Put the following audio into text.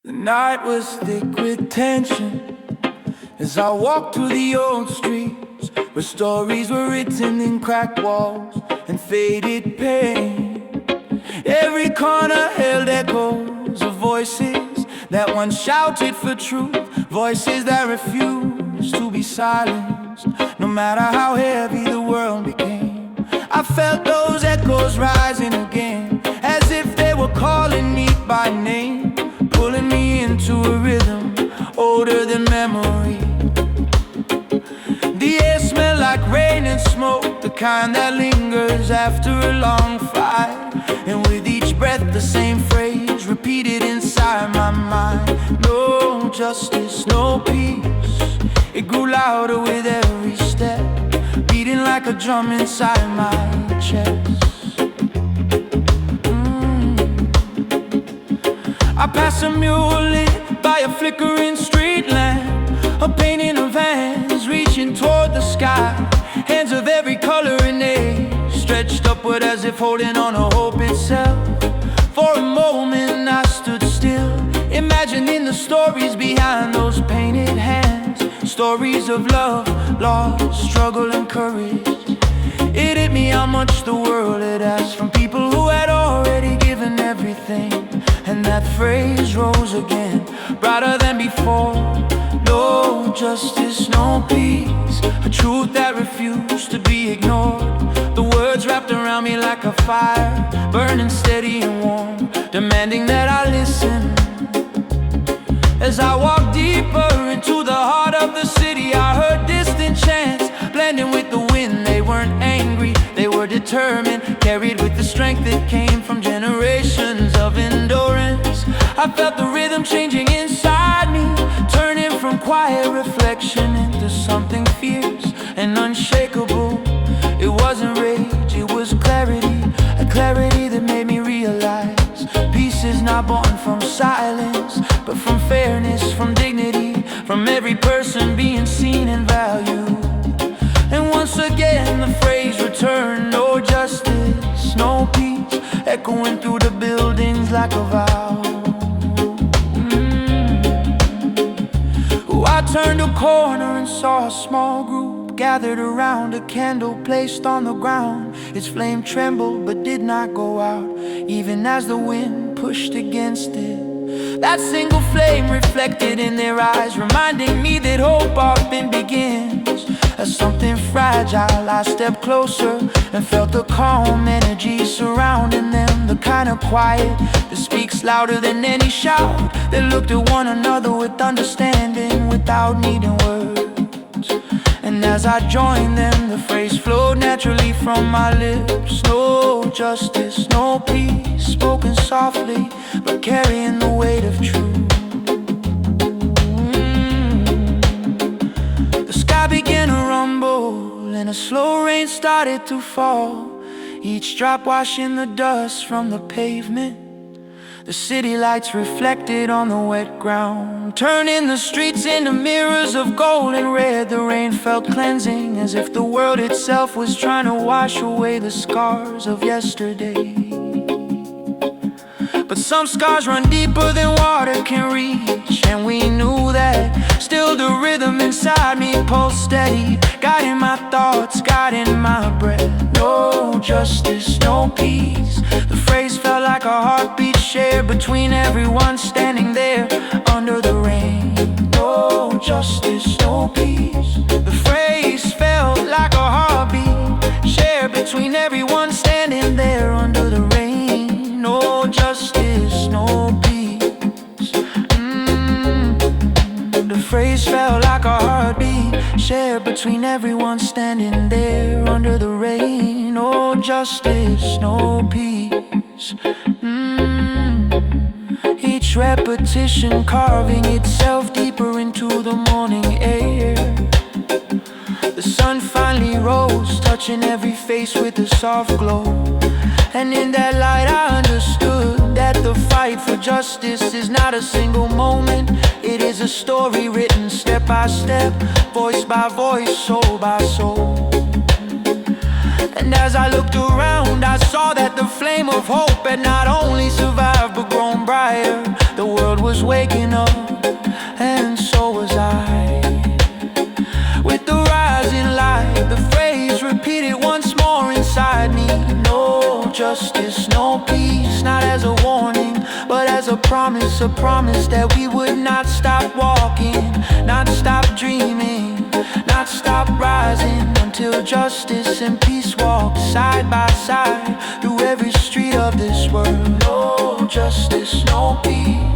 The night was thick with tension as I walked through the old streets where stories were written in cracked walls and faded paint. Every corner held echoes of voices that once shouted for truth, voices that refused to be silenced, no matter how heavy the world became. I felt those echoes rising again, as if they were calling me by name, pulling me into a rhythm older than memory. The air smelled like rain and smoke, the kind that lingers after a long fight. And with each breath the same phrase repeated inside my mind: no justice, no peace. It grew louder with every step, beating like a drum inside my chest. I pass a mule lit by a flickering street lamp, a painting of hands reaching toward the sky, hands of every color and age stretched upward as if holding on to hope itself. For a moment I stood still, imagining the stories behind those painted hands, stories of love, loss, struggle and courage. It hit me how much the world had asked from people who had already given everything. And that phrase rose again, brighter than before: no justice, no peace. A truth that refused to be ignored. The words wrapped around me like a fire, burning steady and warm, demanding that I listen. As I walked deeper into the heart of the city, I heard distant chants blending with the wind. They weren't angry, they were determined, carried with the strength that came from generations of endurance. I felt the rhythm changing inside me, turning from quiet reflection into something fierce and unshakable. It wasn't rage, it was clarity, a clarity that made me realize peace is not born from silence, but from fairness, from dignity, from every person being seen and valued. And once again the phrase returned: no justice, no peace, echoing through the buildings like a vow. I turned a corner and saw a small group gathered around a candle placed on the ground. Its flame trembled but did not go out, even as the wind pushed against it. That single flame reflected in their eyes, reminding me that hope often begins as something fragile. I stepped closer and felt the calm energy surrounding them, the kind of quiet that speaks louder than any shout. They looked at one another with understanding without needing words. And as I joined them, the phrase flowed naturally from my lips: no justice, no peace, spoken softly but carrying the weight of truth. The sky began to rumble and a slow rain started to fall, each drop washing the dust from the pavement. The city lights reflected on the wet ground, turning the streets into mirrors of gold and red. The rain felt cleansing, as if the world itself was trying to wash away the scars of yesterday. But some scars run deeper than water can reach, and we knew that. Still the rhythm inside me pulsed steady, guiding my thoughts, guiding my breath. No justice, no peace. The phrase felt like a heartbeat shared between everyone standing there under the rain. No justice, no peace. The phrase felt like a heartbeat shared between everyone standing there under the rain. No justice, no peace. The phrase felt like a heartbeat shared between everyone standing there under the rain. No justice, no peace. Each repetition carving itself deeper into the morning air. The sun finally rose, touching every face with a soft glow. And in that light I understood that the fight for justice is not a single moment. It is a story written step by step, voice by voice, soul by soul. And as I looked around, I saw that the flame of hope had not only survived but grown brighter. The world was waking up, and so was I. With the rising light, the phrase repeated once more inside me. No justice, no peace, not as a warning, but as a promise that we would not stop walking, not stop dreaming, not stop rising, until justice and peace walk side by side through every street of this world. No justice, no peace.